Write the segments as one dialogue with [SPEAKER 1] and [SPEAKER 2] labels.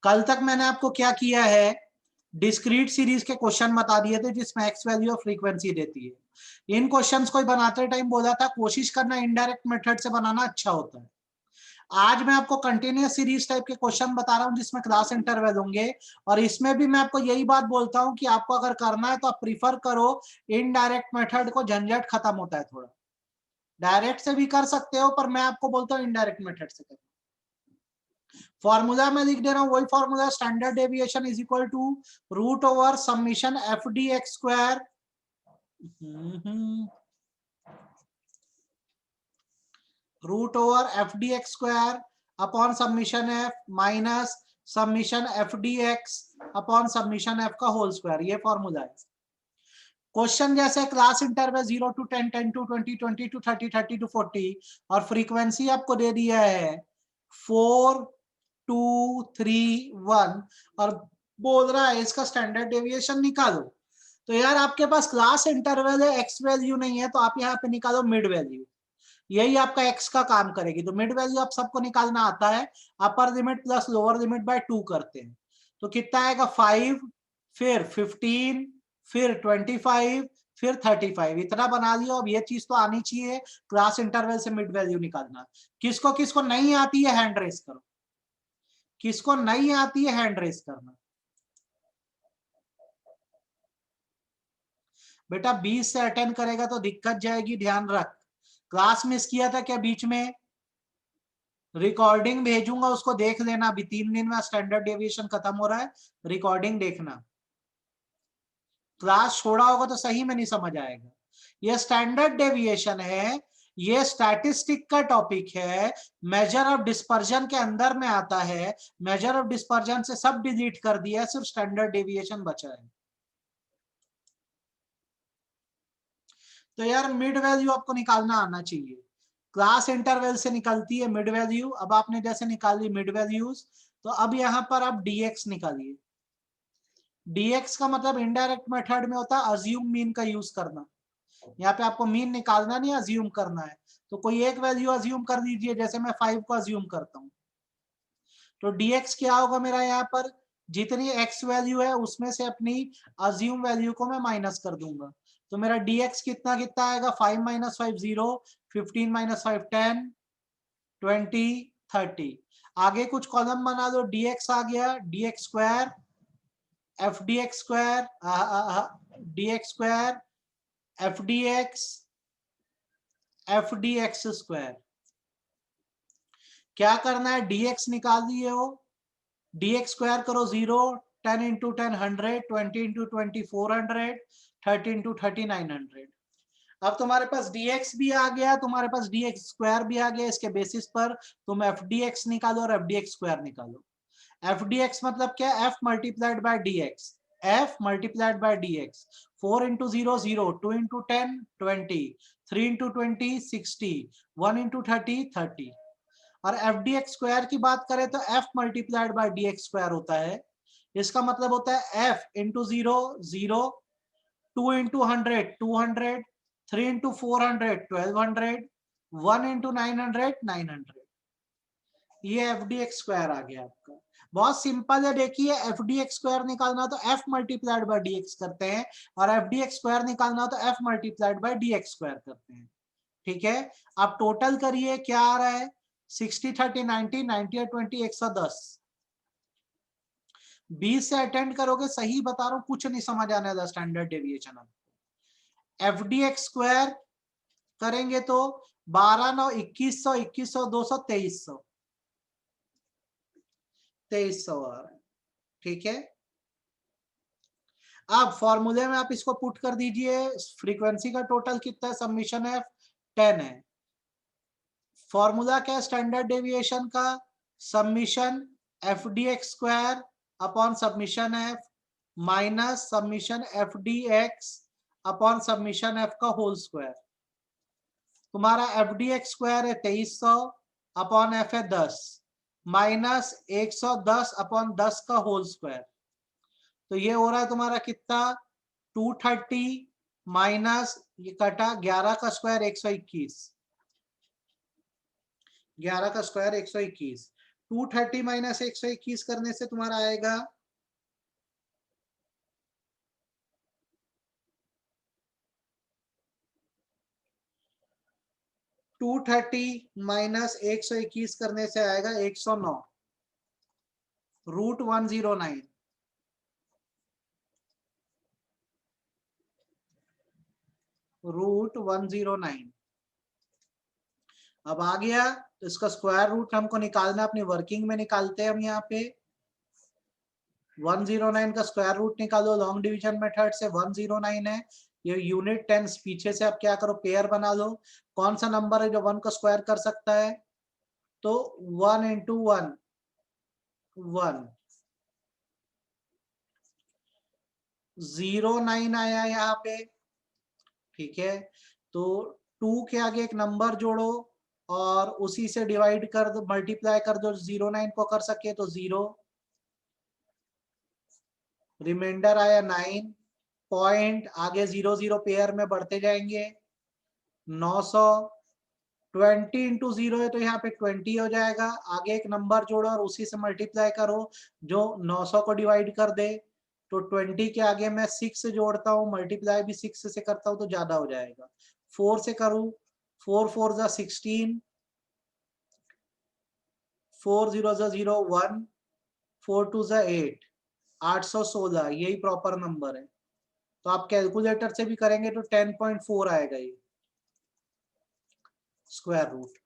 [SPEAKER 1] कल तक मैंने आपको क्या किया है, डिस्क्रीट सीरीज के क्वेश्चन बता दिए थे जिसमें एक्स वैल्यू और फ्रीक्वेंसी देती है। इन क्वेश्चंस को बनाते टाइम बोला था कोशिश करना इनडायरेक्ट मेथड से बनाना अच्छा होता है। आज मैं आपको कंटिन्यूअस सीरीज टाइप के क्वेश्चन बता रहा हूं जिसमें क्लास इंटरवल होंगे, और इसमें भी मैं आपको यही बात बोलता हूं कि आपको अगर करना है तो आप प्रीफर करो इनडायरेक्ट मेथड को, झंझट खत्म होता है थोड़ा। डायरेक्ट से भी कर सकते हो पर मैं आपको बोलता हूं इनडायरेक्ट मेथड से करो। फॉर्मूला में लिख दे रहा हूं, वही formula, standard deviation is equal to root over summation f D x square, root over f D x square upon summation f minus summation f D x upon summation f का whole square. ये formula है। Question जैसे class interval 0 to 10, 10 to 20, 20 to 30, 30 to 40, और frequency आपको दे दिया है 4 2 3 1, और बोल रहा है इसका स्टैंडर्ड डेविएशन निकालो। तो यार आपके पास क्लास इंटरवल है, एक्स वैल्यू नहीं है, तो आप यहाँ पे निकालो मिड वैल्यू, यही आपका एक्स का काम करेगी। तो मिड वैल्यू आप सबको निकालना आता है, upper limit plus lower limit by 2 करते हैं, तो कितना आएगा 5, फिर 15, फिर 25, फिर 35, इतना बना लिया। अब ये चीज तो आनी चाहिए क्लास इंटरवल से मिड वैल्यू निकालना। किसको किसको नहीं आती है हैंड रेस करो, किसको नहीं आती है हैंड रेस करना। बेटा 20 से अटेंड करेगा तो दिक्कत जाएगी, ध्यान रख। क्लास मिस किया था क्या बीच में, रिकॉर्डिंग भेजूंगा उसको देख लेना। अभी 3 दिन में स्टैंडर्ड डेविएशन खत्म हो रहा है, रिकॉर्डिंग देखना। क्लास छोड़ा होगा तो सही में नहीं समझ आएगा। ये स्टैंडर्ड डेविएशन है, ये स्टैटिस्टिक का टॉपिक है, मेजर ऑफ डिस्पर्जन के अंदर में आता है। मेजर ऑफ डिस्पर्जन से सब डिलीट कर दिया है, सिर्फ स्टैंडर्ड डेविएशन बचा है। तो यार मिड वैल्यू आपको निकालना आना चाहिए, क्लास इंटरवल से निकलती है मिड वैल्यू। अब आपने जैसे निकाली मिड वैल्यूज, तो अब यहां पर आप dx निकालिए। dx का मतलब इनडायरेक्ट मेथड में होता है अज्यूम मीन का यूज करना। यहाँ पे आपको मीन निकालना नहीं, अज्यूम करना है। तो कोई एक वैल्यू अज्यूम कर दीजिए, जैसे मैं 5 को अज्यूम करता हूँ, तो dx क्या होगा मेरा, यहाँ पर जितनी x वैल्यू है उसमें से अपनी अज्यूम वैल्यू को मैं माइनस कर दूंगा। तो मेरा dx कितना कितना आएगा, 5 माइनस 5 0, 15 माइनस 5 10, 20 30। आगे कुछ कॉलम बना दो, dx आ गया, dx square F D x square, D x square F D x square. क्या करना है, dx निकाल दिए हो, dx स्क्वायर करो 0, 10 इंटू 10 100, 20 इंटू 20 400, 30 इंटू 30 900। अब तुम्हारे पास dx भी आ गया, तुम्हारे पास dx स्क्वायर भी आ गया। इसके बेसिस पर तुम एफ डी एक्स निकालो और एफ डी एक्स स्क्वायर निकालो। एफ डी एक्स मतलब क्या, F multiplied by D X, F multiplied by D x. 4 into 0 0, 2 into 10 20, 3 into 20 60, 1 into 30 30। और एफ डी एक्स स्क्वायर की बात करें तो F multiplied by D x square होता है। इसका मतलब होता है F into 0 0, 2 into 100 200, 3 into 400 1200, 1 into 900 900। ये एफ डी एक्स स्क्वायर आ गया आपका। बहुत सिंपल है, देखिए एफ डी एक्स स्क्वायर निकालना हो तो F multiplied by D x करते हैं, और एफ डी एक्स स्क्वायर निकालना हो तो F multiplied by D x square करते हैं। ठीक है, आप टोटल करिए क्या आ रहा है, 60 30 90, 90 और 20 110। 20 से अटेंड करोगे, सही बता रहा हूं, कुछ नहीं समझ आने वाला standard deviation. F D x square करेंगे तो 12 9 2100, 2100 200 2300, 2300 आ रहा है। ठीक है, अब फॉर्मूले में आप इसको पुट कर दीजिए, फ्रीक्वेंसी का टोटल कितना है, सबमिशन एफ 10 है। फॉर्मूला क्या है स्टैंडर्ड डेविएशन का, submission f D x square upon summation f minus summation f D x upon summation f का होल स्क्वायर। तुम्हारा एफ डी एक्स स्क्वायर है 2300 अपॉन एफ है 10, माइनस 110 अपॉन 10 का whole square. तो ये हो रहा है तुम्हारा कितना, 230 माइनस ये कटा 11 का स्क्वायर 121, 11 का स्क्वायर 121, 230 माइनस 121 करने से तुम्हारा आएगा 230 माइनस 121 करने से आएगा 109 रूट 109। रूट 109 अब आ गया, तो इसका स्क्वायर रूट हमको निकालना, अपनी वर्किंग में निकालते हैं हम यहाँ पे। 109 का स्क्वायर रूट निकालो, लॉन्ग डिवीजन मेथड से 109 है, ये यूनिट 10 पीछे से आप क्या करो, पेयर बना लो। कौन सा नंबर है जो 1 को स्क्वायर कर सकता है, तो 1 इंटू 1 1 09 आया यहाँ पे, ठीक है। तो 2 के आगे एक नंबर जोड़ो और उसी से डिवाइड कर दो, मल्टीप्लाई कर दो, 09 को कर सके तो 0, रिमाइंडर आया 9, पॉइंट आगे 00 पेयर में बढ़ते जाएंगे, 900, 20 इंटू 0 है तो यहाँ पे 20 हो जाएगा, आगे एक नंबर जोड़ो और उसी से मल्टीप्लाई करो जो 900 को डिवाइड कर दे। तो 20 के आगे मैं 6 जोड़ता हूँ, मल्टीप्लाई भी 6 से करता हूँ तो ज्यादा हो जाएगा, 4 से करूँ, 4 4 जा 16, 4 0 जा 0 1, 4 2 जा 8, 816 यही प्रॉपर नंबर है। तो आप कैलकुलेटर से भी करेंगे तो 10.4 आएगा ये स्क्वायर रूट।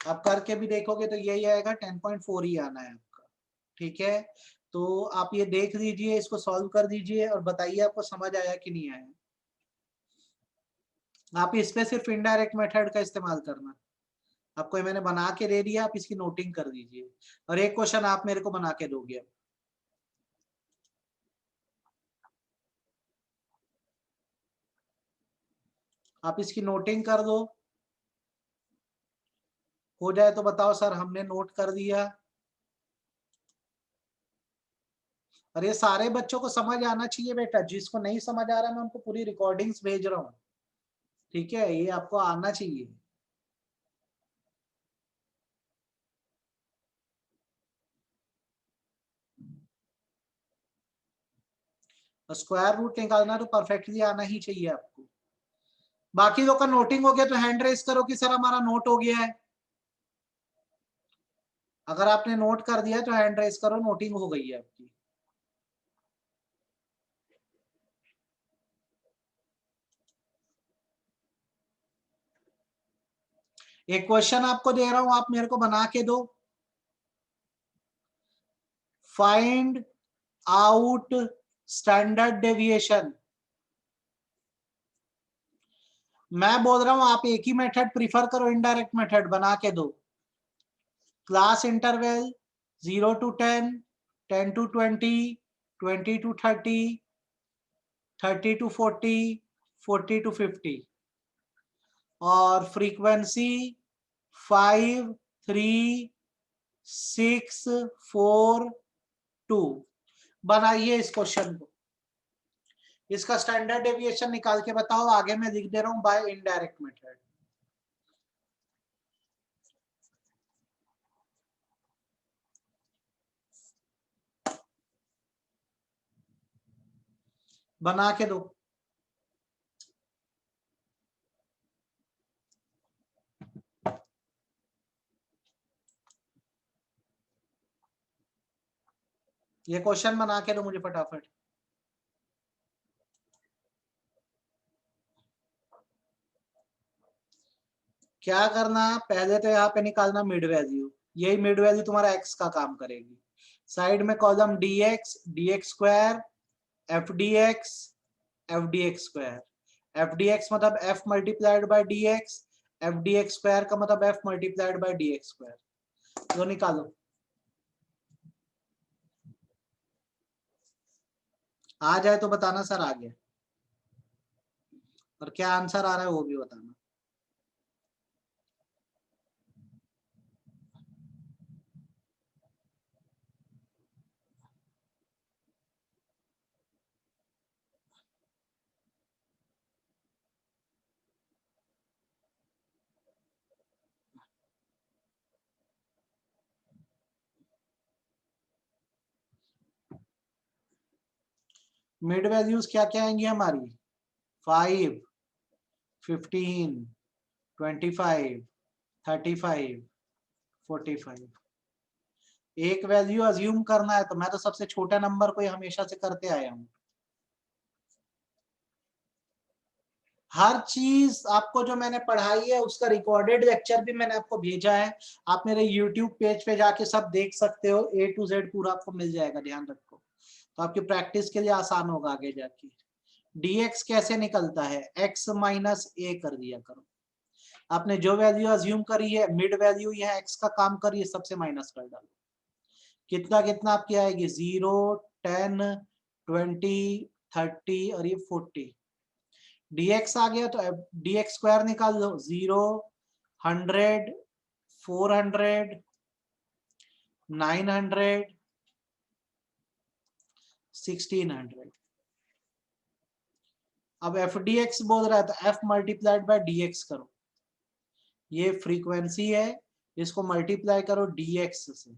[SPEAKER 1] आप करके भी देखोगे तो यही आएगा, 10.4 ही आना है आपका, ठीक है। तो आप ये देख लीजिए, इसको सॉल्व कर दीजिए और बताइए आपको समझ आया कि नहीं आया। आप इस पे सिर्फ इनडायरेक्ट मेथड का इस्तेमाल करना, आपको ये मैंने बना के दे दिया, आप इसकी नोटिंग कर दीजिए और एक क्वेश्चन आप मेरे को बना के दोगे। आप इसकी नोटिंग कर दो, हो जाए तो बताओ सर हमने नोट कर दिया। और ये सारे बच्चों को समझ आना चाहिए बेटा, जिसको नहीं समझ आ रहा मैं उनको पूरी रिकॉर्डिंग्स भेज रहा हूँ, ठीक है, ये आपको आना चाहिए। स्क्वायर रूट निकालना तो परफेक्टली आना ही चाहिए आपको। बाकी लोग का नोटिंग हो गया तो हैंड रेस करो कि सर हमारा नोट हो गया है। अगर आपने नोट कर दिया तो हैंड रेस करो, नोटिंग हो गई है आपकी। एक क्वेश्चन आपको दे रहा हूं, आप मेरे को बना के दो। Find out standard deviation. मैं बोल रहा हूं आप एक ही मेथड प्रीफर करो, इनडायरेक्ट मेथड बना के दो। Class interval 0 to 10, 10 to 20, 20 to 30, 30 to 40, 40 to 50 और फ्रीक्वेंसी 5 3 6 4 2। बनाइए इस क्वेश्चन को, इसका स्टैंडर्ड डेविएशन निकाल के बताओ। आगे मैं लिख दे रहा हूं बाय इनडायरेक्ट मेथड। बना के दो। ये क्वेश्चन बना के दो मुझे फटाफट। क्या करना, पहले तो यहाँ पे निकालना मिड वैल्यू, यही मिड वैल्यू तुम्हारा एक्स का काम करेगी। साइड में column D x square, F D X, F D x square. F D X मतलब F multiplied by D X, F D x square का मतलब F multiplied by D x square. तो निकालो, आ जाए तो बताना सर आ गया, और क्या आंसर आ रहा है वो भी बताना। मिड वैल्यूज क्या क्या आएंगी हमारी? 5, 15, 25, 35, 45। एक वैल्यू अज्यूम करना है तो मैं तो सबसे छोटा नंबर को ही हमेशा से करते आया हूं। हर चीज आपको जो मैंने पढ़ाई है उसका रिकॉर्डेड लेक्चर भी मैंने आपको भेजा है। आप मेरे यूट्यूब पेज पे जाके सब देख सकते हो, A to Z पूरा आपको मिल जाएगा, ध्यान रखो। तो आपकी प्रैक्टिस के लिए आसान होगा आगे जाके। dx कैसे निकलता है? x माइनस ए कर दिया करो। आपने जो वैल्यू अज्यूम करी है, मिड वैल्यू यह x का काम करिए, सबसे माइनस कर डालो। कितना कितना आपकी आएगी? 0, 10, 20, 30 और ये 40। dx आ गया तो dx स्क्वायर निकाल लो। 0, 100, 400, 900, 1600। अब एफ डी एक्स बोल रहा है तो f मल्टीप्लाइड बाय dx करो। ये फ्रीक्वेंसी है, इसको मल्टीप्लाई करो dx से,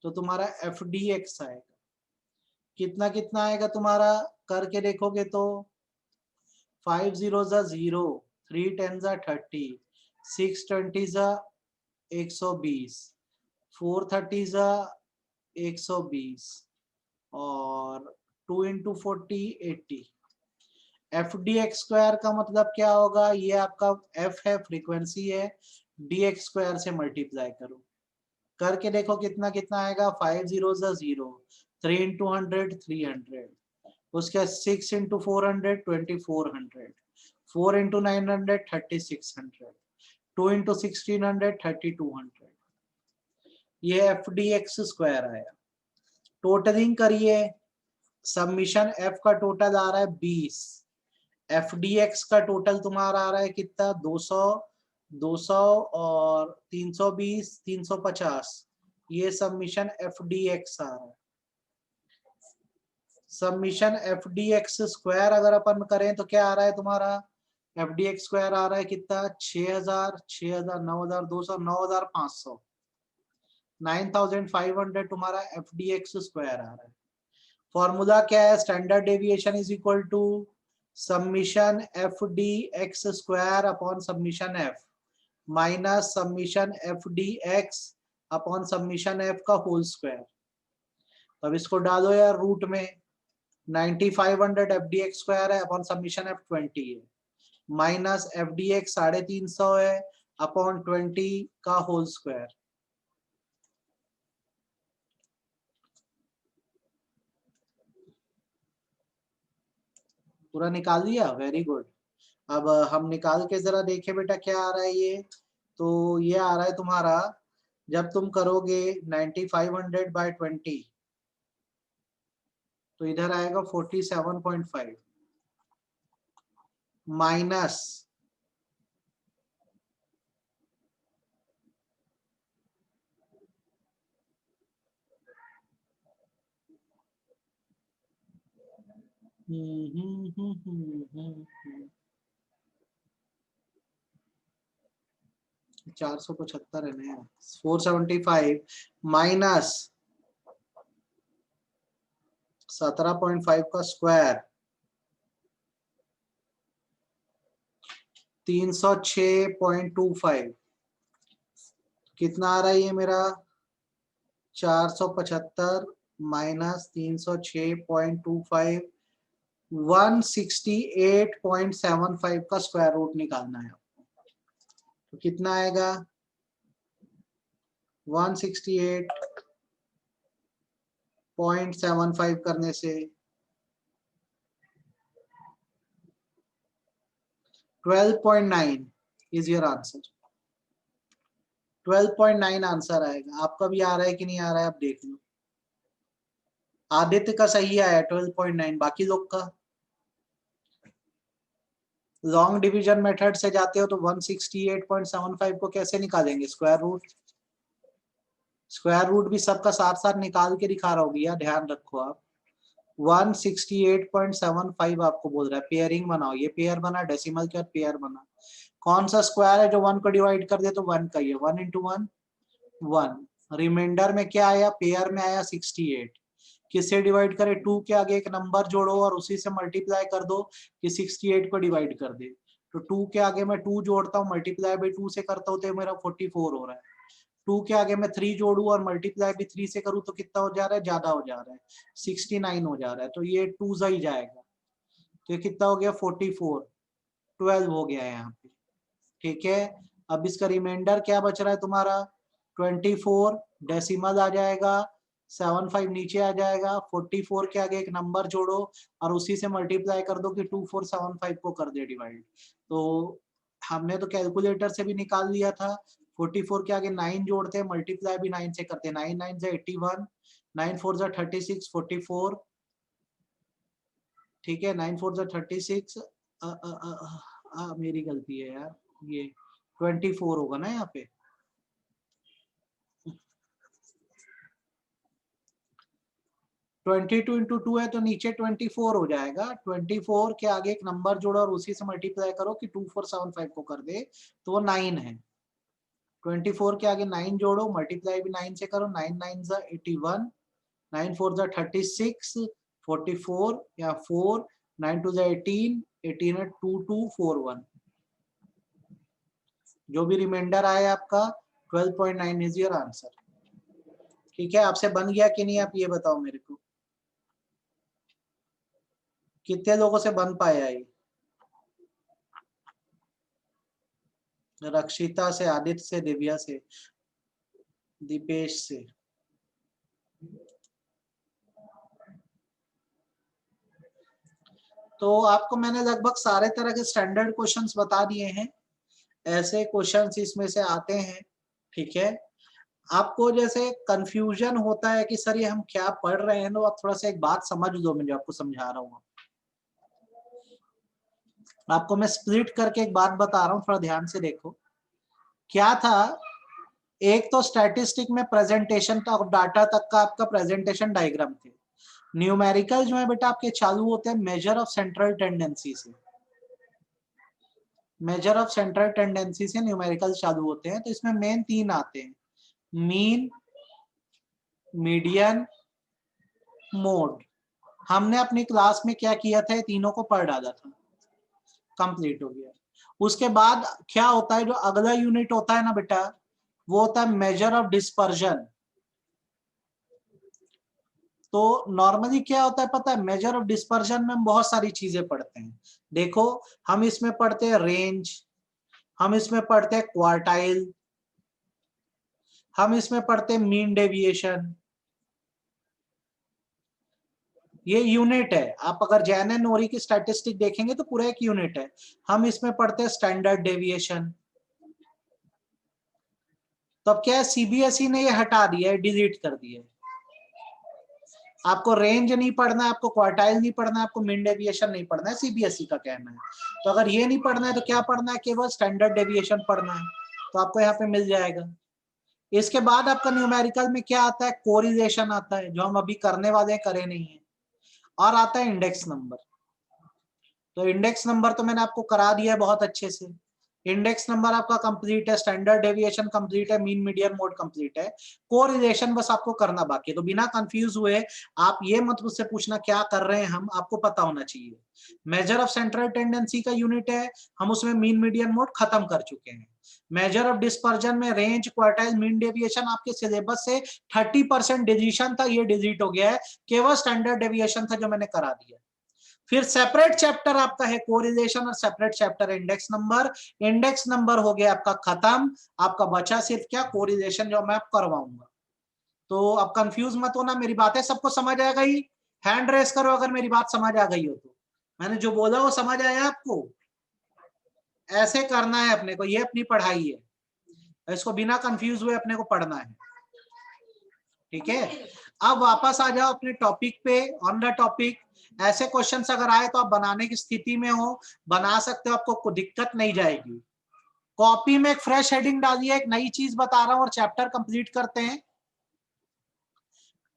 [SPEAKER 1] तो तुम्हारा एफ डी एक्स आएगा। कितना कितना आएगा तुम्हारा? करके देखोगे तो 5 0 0, 3 10 30, 6 20 120, 4 30 120 और 2 into 40 80। F D x square का मतलब क्या होगा? ये आपका एफ है, फ्रीक्वेंसी है, डी एक्स स्क्वायर से मल्टीप्लाई करो। करके देखो कितना कितना आएगा? 5 0 0, 3 इंटू 100 300, उसके 6 इंटू 400 2400, 4 इंटू 900 3600, 2 इंटू 1600 3200। ये एफ डी एक्स स्क्वायर आया। टोटलिंग करिए, सबमिशन एफ का टोटल आ रहा है 20, एफ डी एक्स का टोटल तुम्हारा आ रहा है कितना? 200, 200 और 320, 350। ये सबमिशन एफ डी एक्स आ रहा है। Summation f D x square अगर अपन करें तो क्या आ रहा है तुम्हारा? एफ डी एक्स स्क्वायर आ रहा है कितना? 6000, 6000, 9200, 9500, 9500 तुम्हारा एफ डी एक्स स्क्वायर आ रहा है। फॉर्मूला क्या है? Standard deviation is equal to summation f D x square upon summation f minus summation f D x upon summation f का होल स्क्वायर। अब इसको डालो यार रूट में। 9500 एफ डी एक्स स्क्वायर है अपॉन सबमिशन एफ 20 है, minus F D x 350 है upon 20 का होल स्क्वायर। पूरा निकाल दिया? Very good. अब हम निकाल के जरा देखें बेटा क्या आ रहा है ये। तो ये आ रहा है तुम्हारा, जब तुम करोगे 9500 बाय 20 तो इधर आएगा 47.5 माइनस हम्म 475 है ना, 475 माइनस 17.5 का स्क्वायर 306.25 कितना आ रहा है ये मेरा? 475 माइनस 306.25 168.75 का स्क्वायर रूट निकालना है आपको। तो कितना आएगा? 168.75 करने से 12.9 इज योर आंसर। 12.9 आंसर आएगा। आपका भी आ रहा है कि नहीं आ रहा है आप देख लो। आदित्य का सही आया 12.9, बाकी लोग का? लॉन्ग डिवीजन मेथड से जाते हो तो 168.75 को कैसे निकालेंगे? Square root. स्क्वायर रूट भी सबका साथ साथ निकाल के दिखा रहा हूँ भैया, ध्यान रखो आप। 168.75 आपको बोल रहा है पेयरिंग बनाओ। ये पेयर बना, डेसिमल के बाद पेयर बना। कौन सा स्क्वायर है जो 1 को डिवाइड कर दे? तो 1 का ही है। 1 इंटू 1 1। रिमाइंडर में क्या आया? पेयर में आया 68। किससे डिवाइड करे, 2 के आगे एक नंबर जोड़ो और उसी से मल्टीप्लाई कर दो कि 68 को डिवाइड कर दे। तो 2 के आगे मैं 2 जोड़ता हूँ, मल्टीप्लाई बाई 2 से करता हूँ तो मेरा 44 हो रहा है। 2 के आगे मैं 3 जोड़ू और मल्टीप्लाई भी 3 से करूँ तो कितना हो जा रहा है, ज्यादा हो जा रहा है, 69 हो जा रहा है। तो ये 2 ही जाएगा, तो ये कितना हो गया 44, 12 हो गया है यहाँ पे। ठीक है, अब इसका रिमाइंडर क्या बच रहा है तुम्हारा 24, डेसिमल आ जाएगा, 75 नीचे आ जाएगा, 44 के आगे एक नंबर जोड़ो और उसी से मल्टीप्लाई कर दो कि 2475 को कर दे डिवाइड। तो हमने तो कैलकुलेटर से भी निकाल लिया था, 44 के आगे 9 जोड़ते हैं, मल्टीप्लाई भी 9 से करते हैं, 9 9 से 81, 9 4 जा 36, 44। ठीक है, 9 4 जा 36, मेरी गलती है यार, ये 24 होगा ना यहाँ पे। 22 इंटू 2 है तो नीचे 24 हो जाएगा, 24 के आगे एक नंबर जोड़ो और उसी से मल्टीप्लाई करो कि 2475 को कर दे, तो वो 9 है। 24 के आगे 9 जोड़ो, मल्टीप्लाई भी 9 से करो, 9 9 जा 81, 9 4 जा 36, 44 या 4, 9 2 जा 18, 18 है 2241। जो भी रिमाइंडर आए आपका 12.9 इज योर आंसर। ठीक है, आपसे बन गया कि नहीं आप ये बताओ मेरे को, कितने लोगों से बन पाया ये? रक्षिता से, आदित्य से, दिव्या से, दीपेश से। तो आपको मैंने लगभग सारे तरह के स्टैंडर्ड क्वेश्चंस बता दिए हैं, ऐसे क्वेश्चंस इसमें से आते हैं। ठीक है, आपको जैसे कंफ्यूजन होता है कि सर ये हम क्या पढ़ रहे हैं, तो आप थोड़ा सा एक बात समझ लो, मैं जो आपको समझा रहा हूँ। आपको मैं स्प्लिट करके एक बात बता रहा हूँ, थोड़ा ध्यान से देखो। क्या था, एक तो स्टैटिस्टिक में प्रेजेंटेशन तक, डाटा तक का आपका प्रेजेंटेशन डायग्राम थे। न्यूमेरिकल जो है बेटा आपके चालू होते हैं मेजर ऑफ सेंट्रल टेंडेंसी से, मेजर ऑफ सेंट्रल टेंडेंसी से न्यूमेरिकल चालू होते हैं। तो इसमें मेन 3 आते हैं, मीन, मीडियन, मोड। हमने अपनी क्लास में क्या किया था, ये तीनों को पढ़ डाला था, कंप्लीट हो गया। उसके बाद क्या होता है, जो अगला यूनिट होता है ना बेटा, वो होता है मेजर ऑफ डिस्पर्जन। तो नॉर्मली क्या होता है पता है, मेजर ऑफ डिस्पर्जन में हम बहुत सारी चीजें पढ़ते हैं। देखो, हम इसमें पढ़ते हैं रेंज, हम इसमें पढ़ते हैं क्वार्टाइल, हम इसमें पढ़ते हैं मीन डेविएशन। ये यूनिट है, आप अगर जैन एंड नोरी की स्टैटिस्टिक देखेंगे तो पूरा एक यूनिट है। हम इसमें पढ़ते हैं स्टैंडर्ड डेविएशन। तो अब क्या है, सीबीएसई ने ये हटा दिया है, डिलीट कर दिया है। आपको रेंज नहीं पढ़ना है, आपको क्वार्टाइल नहीं पढ़ना है, आपको मीन डेविएशन नहीं पढ़ना है, सीबीएसई का कहना है। तो अगर ये नहीं पढ़ना है तो क्या पढ़ना है, केवल स्टैंडर्ड डेविएशन पढ़ना है, तो आपको यहाँ पे मिल जाएगा। इसके बाद आपका न्यूमेरिकल में क्या आता है, कोरिलेशन आता है, जो हम अभी करने वाले हैं, करे नहीं है। और आता है इंडेक्स नंबर। तो इंडेक्स नंबर तो मैंने आपको करा दिया है बहुत अच्छे से। इंडेक्स नंबर आपका कंप्लीट है, स्टैंडर्ड डेविएशन कंप्लीट है, मीन मीडियन मोड कंप्लीट है, कोरिलेशन बस आपको करना बाकी है। तो बिना कंफ्यूज हुए आप ये मत मुझसे पूछना क्या कर रहे हैं हम, आपको पता होना चाहिए। मेजर ऑफ सेंट्रल टेंडेंसी का यूनिट है, हम उसमें मीन मीडियन मोड खत्म कर चुके हैं। मेजर ऑफ डिस्पर्जन में रेंज, क्वार्टाइल, मीन डेविएशन आपके सिलेबस से 30% डिलीशन था, ये डिलीट हो गया है, केवल स्टैंडर्ड डेविएशन था जो मैंने करा दिया। फिर सेपरेट चैप्टर आपका है कोरिलेशन और separate chapter index number. Index number हो गया आपका खत्म, आपका बचा सिर्फ क्या, कोरिलेशन, जो मैं आप करवाऊंगा। तो अब कंफ्यूज मत होना, मेरी बातें सबको समझ आ गई? हैंड रेस करो अगर मेरी बात समझ आ गई हो तो। मैंने जो बोला वो समझ आया आपको? ऐसे करना है अपने को, ये अपनी पढ़ाई है, इसको बिना कंफ्यूज हुए अपने को पढ़ना है। ठीक है, अब वापस आ जाओ अपने टॉपिक पे, ऑन द टॉपिक। ऐसे क्वेश्चंस अगर आए तो आप बनाने की स्थिति में हो, बना सकते हो, आपको कोई दिक्कत नहीं जाएगी। कॉपी में एक फ्रेश हेडिंग डालिए, एक नई चीज बता रहा हूं और चैप्टर कंप्लीट करते हैं।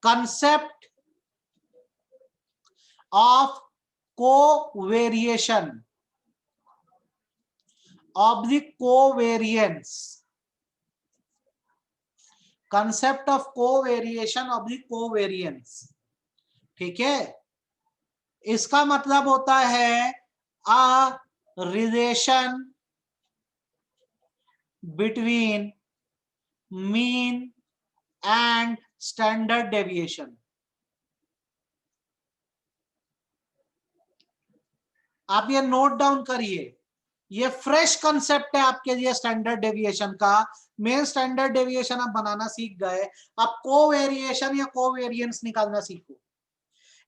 [SPEAKER 1] Concept of covariation oblique covariance, concept of covariation oblique covariance. ठीक है, इसका मतलब होता है a relation between mean and standard deviation. आप ये नोट डाउन करिए, ये फ्रेश कंसेप्ट है आपके लिए स्टैंडर्ड डेविएशन का। मेन स्टैंडर्ड डेविएशन आप बनाना सीख गए, आप कोवेरिएशन या कोवेरिएंस निकालना सीखो।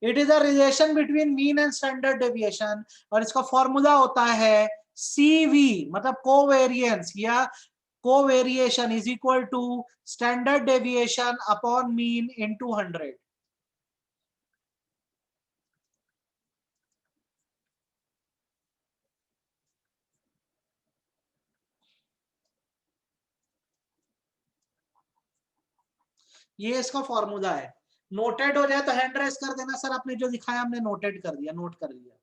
[SPEAKER 1] It is a relation between mean and standard deviation, और इसका फॉर्मूला होता है CV, मतलब कोवेरिएंस या covariation is equal to standard deviation upon mean into 100। ये इसका फॉर्मूला है। नोटेड हो जाए तो हैंड रेस कर देना, सर आपने जो दिखाया हमने नोटेड कर दिया, नोट कर लिया।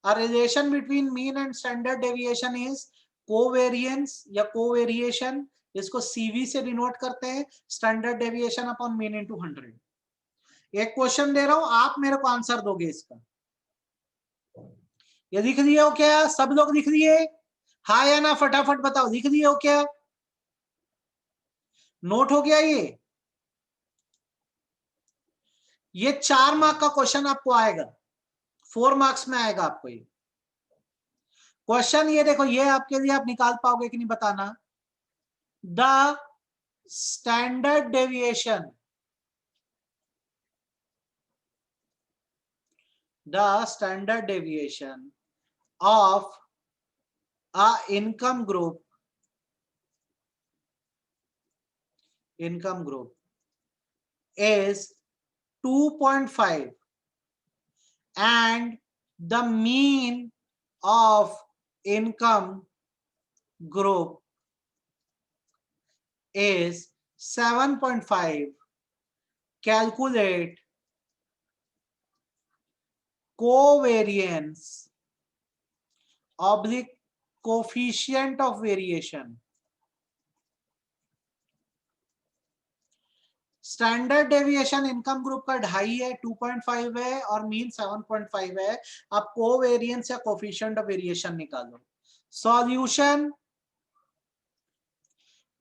[SPEAKER 1] A relation between mean and standard deviation is covariance या covariation, इसको CV से डिनोट करते हैं, standard deviation upon mean into 100। एक क्वेश्चन दे रहा हूं, आप मेरे को आंसर दोगे इसका। ये दिख दिए हो क्या? सब लोग दिख दिए? हाँ या ना फटाफट बताओ, दिख दिए हो क्या? नोट हो गया ये 4 मार्क का क्वेश्चन आपको आएगा, 4 मार्क्स में आएगा आपको ये क्वेश्चन। ये देखो, ये आपके लिए आप निकाल पाओगे कि नहीं बताना। The standard deviation, the standard deviation of a income group is 2.5 and the mean of income group is 7.5. Calculate covariance oblique coefficient of variation। Standard deviation income group का 2.5 है, 2.5 है और मीन 7.5 है। आप कोवेरिएंस या कोफिशिएंट ऑफ वेरिएशन निकालो। Solution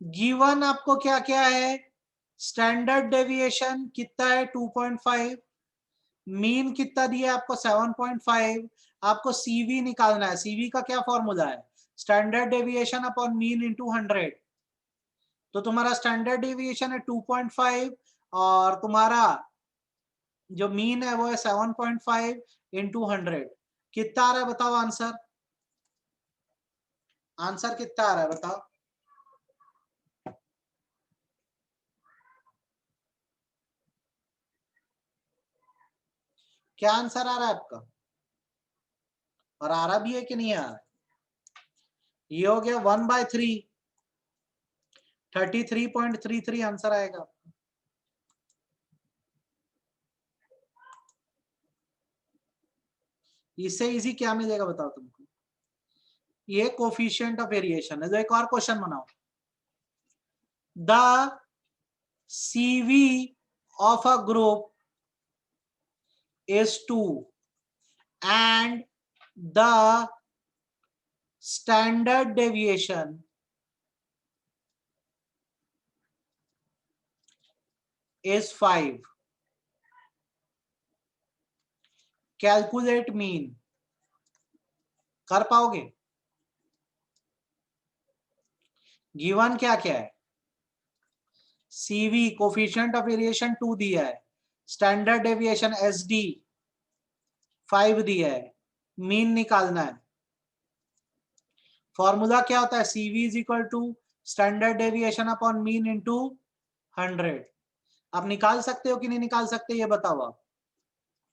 [SPEAKER 1] given आपको क्या क्या है, स्टैंडर्ड डेविएशन कितना है 2.5, मीन कितना दिया आपको 7.5, आपको सीवी निकालना है। सीवी का क्या फॉर्मूला है, standard deviation upon mean into 100। तो तुम्हारा स्टैंडर्ड डेविएशन है 2.5 और तुम्हारा जो मीन है वो है 7.5 इंटू 100। कितना आ रहा है बताओ आंसर, आंसर कितना आ रहा है बताओ। क्या आंसर आ रहा है आपका, और आ रहा भी है कि नहीं आ रहा? ये हो गया 1/3, 33.33 आंसर आएगा। इससे इजी क्या मिलेगा बताओ तुमको, ये कोफिशिएंट ऑफ वेरिएशन है। तो एक और क्वेश्चन बनाओ। The CV of a group is 2 and the standard deviation is 5। Calculate mean, कर पाओगे? गिवन क्या क्या है, CV कोफिशिएंट ऑफ वेरिएशन 2 दिया है, स्टैंडर्ड डेविएशन SD 5 दिया है, मीन निकालना है। फॉर्मूला क्या होता है, CV is equal to standard deviation upon mean into 100। आप निकाल सकते हो कि नहीं निकाल सकते ये बताओ आप।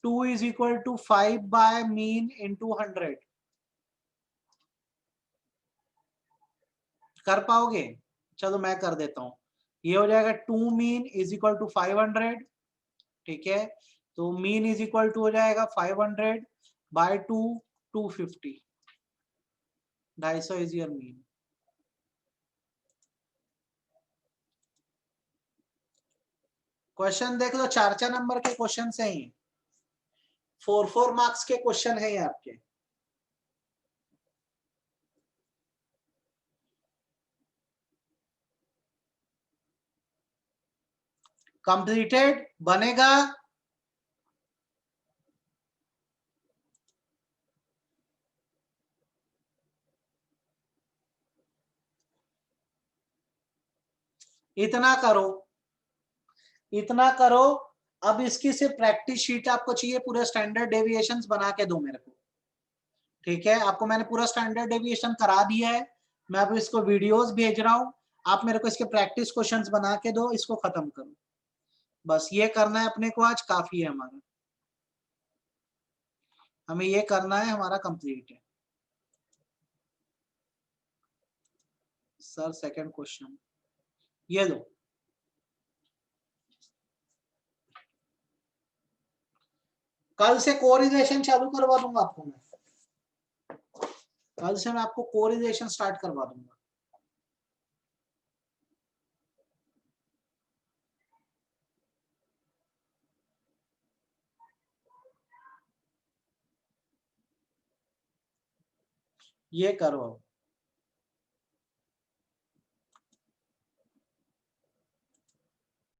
[SPEAKER 1] 2 is equal to 5 by mean into 100, कर पाओगे? चलो मैं कर देता हूं, ये हो जाएगा 2 मीन इज इक्वल टू 500। ठीक है, तो मीन इज इक्वल टू हो जाएगा 500 by 2, 250, 250 is your mean. Question देख लो, 4-4 नंबर के क्वेश्चन है ही, 4-4 मार्क्स के क्वेश्चन है आपके। कंप्लीटेड बनेगा, इतना करो, इतना करो। अब इसकी सिर्फ प्रैक्टिस शीट आपको चाहिए, पूरे स्टैंडर्ड डेविएशंस बना के दो मेरे को, ठीक है। आपको मैंने पूरा स्टैंडर्ड डेविएशन करा दिया है, मैं अब इसको वीडियोस भेज रहा हूं, आप मेरे को इसके प्रैक्टिस क्वेश्चंस बना के दो, इसको खत्म करो। बस ये करना है अपने को, आज काफी है हमारा, हमें ये करना है, हमारा कंप्लीट है। सर सेकंड क्वेश्चन ये लो, कल से कोरिलेशन चालू करवा दूंगा आपको मैं, कल से मैं आपको कोरिलेशन स्टार्ट करवा दूंगा। ये करो।